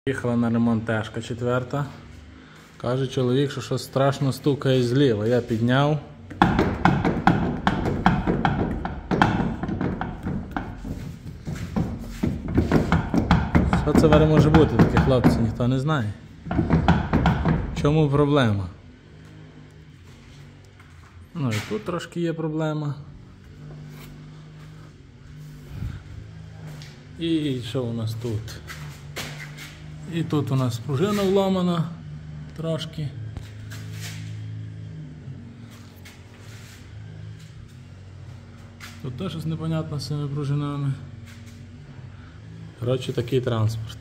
Їхала на ремонт тежка 4. Каже чоловік, що щось страшно стукає зліва. Я підняв. Що це може бути таке, хлопці, ніхто не знає. В чому проблема? Ну і тут трошки є проблема. І що у нас тут? І тут у нас пружина вломана трошки. Тут теж щось непонятно з цими пружинами. Коротше, такий транспорт.